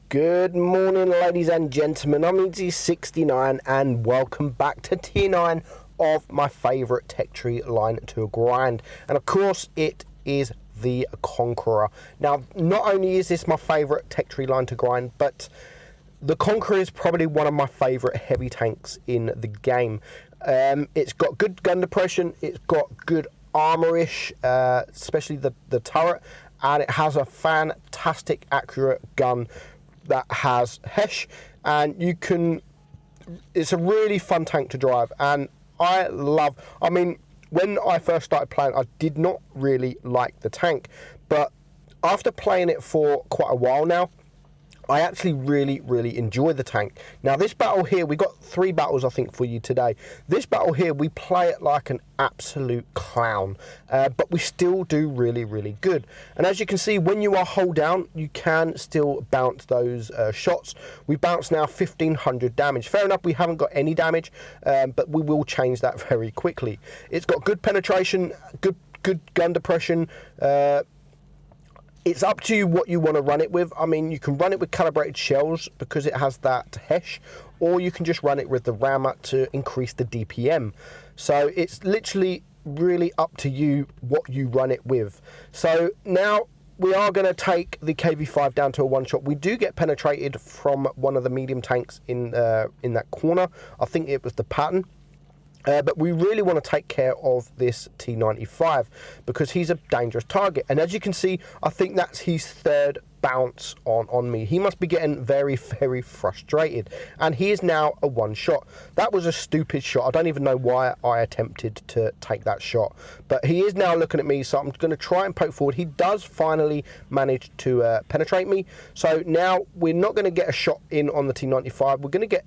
Good morning, ladies and gentlemen. I'm Meadsyreplays and welcome back to tier 9 of my favourite tech tree line to grind. And of course, it is the Conqueror. Now, not only is this my favourite tech tree line to grind, but the Conqueror is probably one of my favourite heavy tanks in the game. It's got good gun depression, it's got good armorish, especially the turret, and it has a fantastic accurate gun that has Hesh, and it's a really fun tank to drive. And I mean, when I first started playing, I did not really like the tank, but after playing it for quite a while now, I actually really enjoy the tank. Now, this battle here, we got 3 battles, I think, for you today. This battle here, we play it like an absolute clown, but we still do really good. And as you can see, when you are hold down, you can still bounce those shots. We bounce now 1500 damage. Fair enough, we haven't got any damage, but we will change that very quickly. It's got good penetration, good gun depression. It's up to you what you want to run it with. I mean, you can run it with calibrated shells because it has that Hesh, or you can just run it with the rammer to increase the DPM. So it's literally really up to you what you run it with. So now we are going to take the KV5 down to a one-shot. We do get penetrated from one of the medium tanks in that corner. I think it was the Pattern. But we really want to take care of this T95 because he's a dangerous target. And as you can see, I think that's his 3rd bounce on me. He must be getting very frustrated. And he is now a one-shot. That was a stupid shot. I don't even know why I attempted to take that shot. But he is now looking at me, so I'm going to try and poke forward. He does finally manage to penetrate me. So now we're not going to get a shot in on the T95. We're going to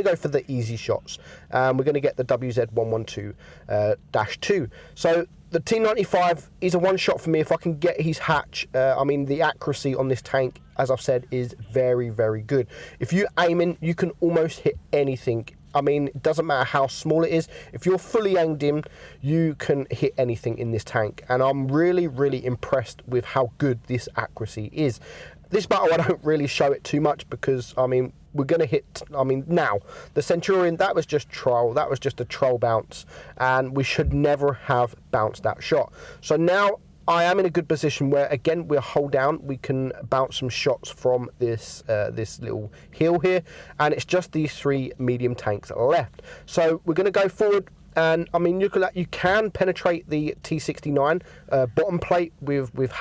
go for the easy shots. We're going to get the WZ112-2. So the T95 is a one-shot for me if I can get his hatch. I mean, the accuracy on this tank, as I've said, is very good. If you aim in, you can almost hit anything. I mean, it doesn't matter how small it is. If you're fully aimed in, you can hit anything in this tank. And I'm really impressed with how good this accuracy is. This battle, I don't really show it too much because, I mean, we're going to hit, now, the Centurion, that was just troll. That was just a troll bounce. And we should never have bounced that shot. So now I am in a good position where, again, we're hold down. We can bounce some shots from this little hill here. And it's just these 3 medium tanks left. So we're going to go forward. And, I mean, you can penetrate the T69 bottom plate with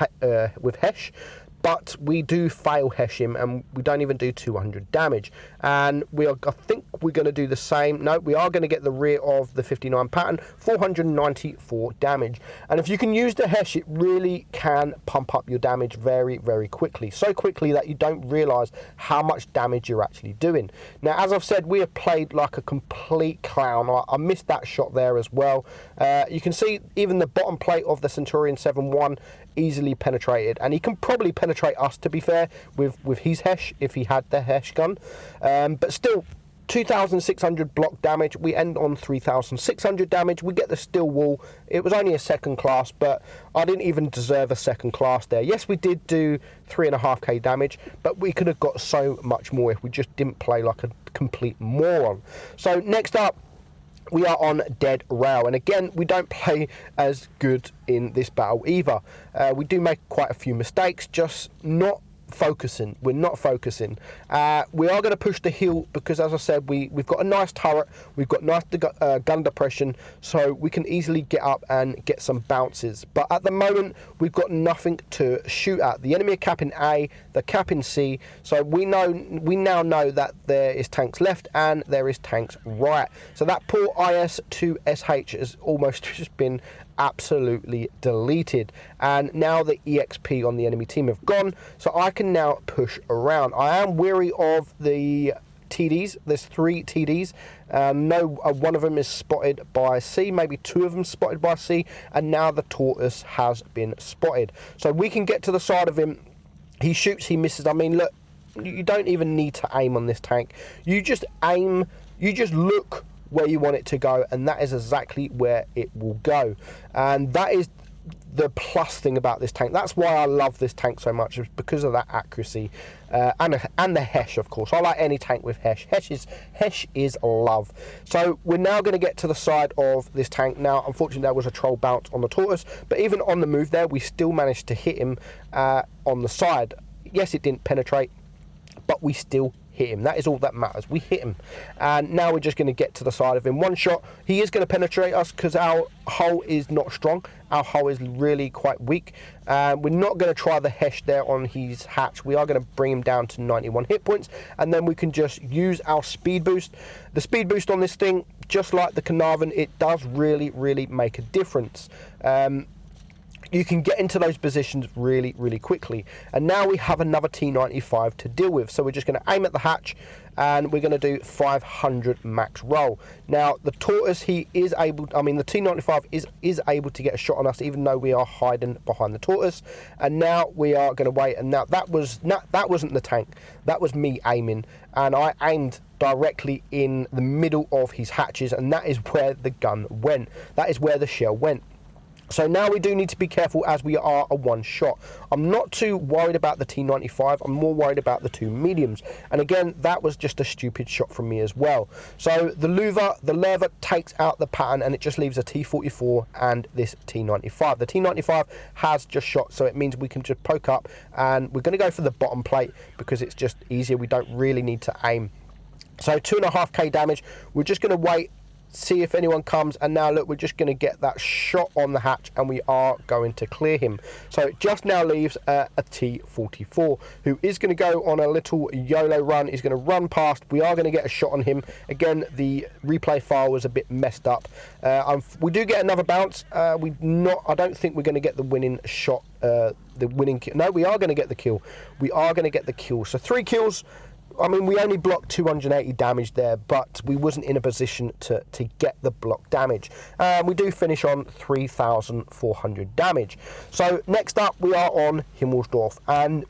Hesh. But we do fail Hesh him, and we don't even do 200 damage. And I think we're going to do the same. No, we are going to get the rear of the 59 Pattern, 494 damage. And if you can use the Hesh, it really can pump up your damage very quickly. So quickly that you don't realise how much damage you're actually doing. Now, as I've said, we have played like a complete clown. I missed that shot there as well. You can see even the bottom plate of the Centurion 7-1 easily penetrated, and he can probably penetrate us, to be fair, with his Hesh if he had the Hesh gun. But still, 2,600 block damage. We end on 3,600 damage. We get the steel wall. It was only a 2nd class, but I didn't even deserve a 2nd class there. Yes, we did do 3.5k damage, but we could have got so much more if we just didn't play like a complete moron. So next up, we are on Dead Rail, and again, we don't play as good in this battle either. We do make quite a few mistakes, just not focusing. We're not focusing. We are going to push the hill because, as I said, we've got a nice turret, we've got nice gun depression, so we can easily get up and get some bounces. But at the moment, we've got nothing to shoot at. The enemy are capping A, they're capping C, so we now know that there is tanks left and there is tanks right. So that poor IS-2SH has almost just been absolutely deleted, and now the EXP on the enemy team have gone, so I can now push around. I am weary of the TDs. There's 3 TDs. One of them is spotted by C, maybe 2 of them spotted by C, and now the Tortoise has been spotted. So we can get to the side of him. He shoots, he misses. I mean, look, you don't even need to aim on this tank. You just aim, you just look where you want it to go, and that is exactly where it will go. And that is the plus thing about this tank. That's why I love this tank so much, is because of that accuracy and the Hesh, of course. I like any tank with Hesh. Hesh is love. So we're now going to get to the side of this tank. Now, unfortunately, there was a troll bounce on the tortoise, but even on the move there, we still managed to hit him on the side. Yes, it didn't penetrate, but we still hit him. That is all that matters. We hit him, and now we're just going to get to the side of him. One shot, he is going to penetrate us because our hull is not strong. Our hull is really quite weak. We're not going to try the Hesh there on his hatch. We are going to bring him down to 91 hit points, and then we can just use our speed boost. The speed boost on this thing, just like the Carnarvon, it does really make a difference. You can get into those positions really quickly. And now we have another T95 to deal with. So we're just going to aim at the hatch, and we're going to do 500 max roll. Now, the tortoise, the T95 is able to get a shot on us, even though we are hiding behind the tortoise. And now we are going to wait. And now that wasn't the tank. That was me aiming. And I aimed directly in the middle of his hatches, and that is where the gun went. That is where the shell went. So now we do need to be careful, as we are a one shot. I'm not too worried about the T95. I'm more worried about the two mediums. And again, that was just a stupid shot from me as well. So the lever takes out the pattern, and it just leaves a T44 and this T95. The T95 has just shot, so it means we can just poke up, and we're going to go for the bottom plate because it's just easier. We don't really need to aim. So 2.5k damage. We're just going to wait, see if anyone comes, and now look, we're just going to get that shot on the hatch, and we are going to clear him. So it just now leaves a T44, who is going to go on a little YOLO run. He's going to run past. We are going to get a shot on him. Again, the replay file was a bit messed up. We do get another bounce. I don't think we're going to get the winning shot, the winning kill. No, we are going to get the kill. We are going to get the kill. So 3 kills. I mean, we only blocked 280 damage there, but we wasn't in a position to get the block damage. We do finish on 3,400 damage. So next up, we are on Himmelsdorf, and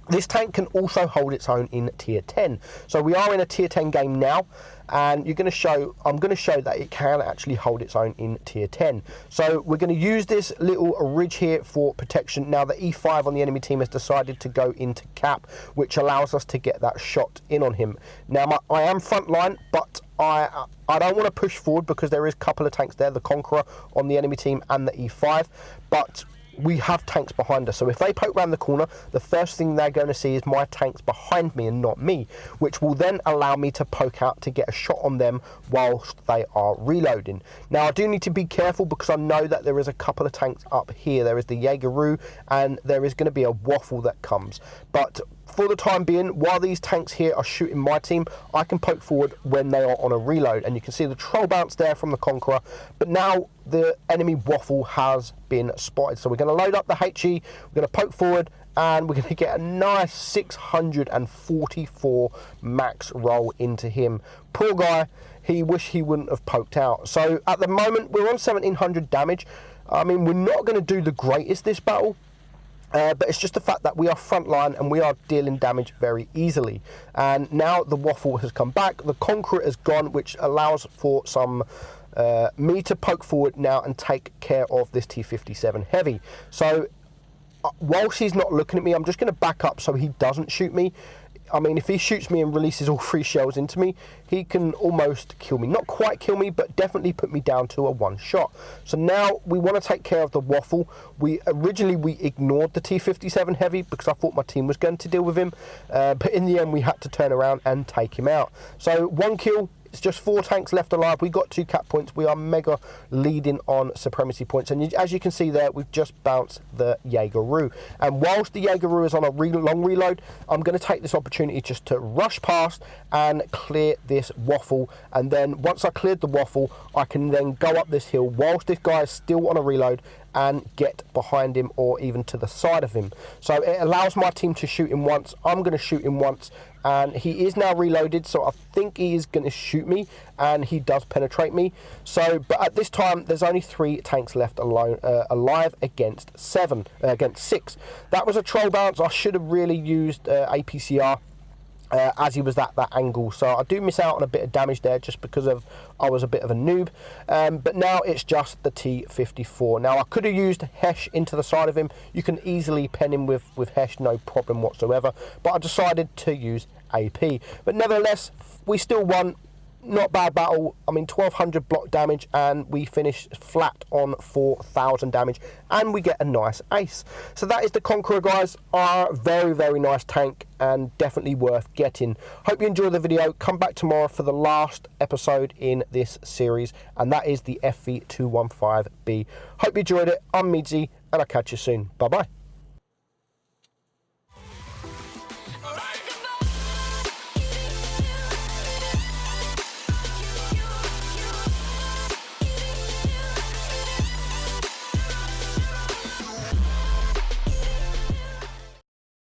this tank can also hold its own in tier 10. So we are in a tier 10 game now, and I'm going to show that it can actually hold its own in tier 10. So we're going to use this little ridge here for protection. Now the E5 on the enemy team has decided to go into cap, which allows us to get that shot in on him. Now I am front line, but I don't want to push forward because there is a couple of tanks there, the Conqueror on the enemy team and the E5, but we have tanks behind us. So if they poke around the corner, the first thing they're going to see is my tanks behind me and not me, which will then allow me to poke out to get a shot on them whilst they are reloading. Now I do need to be careful because I know that there is a couple of tanks up here. There is the Jaegeru, and there is going to be a waffle that comes. But for the time being, while these tanks here are shooting my team, I can poke forward when they are on a reload. And you can see the troll bounce there from the Conqueror. But now the enemy waffle has been spotted. So we're going to load up the HE, we're going to poke forward, and we're going to get a nice 644 max roll into him. Poor guy, he wish he wouldn't have poked out. So at the moment, we're on 1,700 damage. I mean, we're not going to do the greatest this battle. But it's just the fact that we are frontline and we are dealing damage very easily. And now the waffle has come back. The Conqueror is gone, which allows for some me to poke forward now and take care of this T57 heavy. So whilst he's not looking at me, I'm just going to back up so he doesn't shoot me. I mean, if he shoots me and releases all 3 shells into me, he can almost kill me. Not quite kill me, but definitely put me down to a 1 shot. So now we want to take care of the waffle. Originally we ignored the T57 heavy because I thought my team was going to deal with him. But in the end, we had to turn around and take him out. So 1 kill. It's just 4 tanks left alive. We got 2 cap points. We are mega leading on supremacy points. And as you can see there, we've just bounced the Jaegeru. And whilst the Jaegeru is on a long reload, I'm going to take this opportunity just to rush past and clear this waffle. And then once I cleared the waffle, I can then go up this hill whilst this guy is still on a reload and get behind him or even to the side of him. So it allows my team to shoot him once. I'm going to shoot him once, and he is now reloaded, so I think he is going to shoot me, and he does penetrate me. So, but at this time, there's only 3 tanks left alive against 6. That was a troll bounce. I should have really used APCR. as he was at that angle. So I do miss out on a bit of damage there just because of I was a bit of a noob. But now it's just the T54. Now I could have used Hesh into the side of him. You can easily pen him with Hesh, no problem whatsoever. But I decided to use AP. But nevertheless, we still won. Not bad battle. I mean, 1200 block damage, and we finish flat on 4000 damage, and we get a nice ace. So that is the Conqueror, guys. A very, very nice tank, and definitely worth getting. Hope you enjoyed the video. Come back tomorrow for the last episode in this series, and that is the FV215B. Hope you enjoyed it. I'm Meadsy, and I'll catch you soon. Bye bye.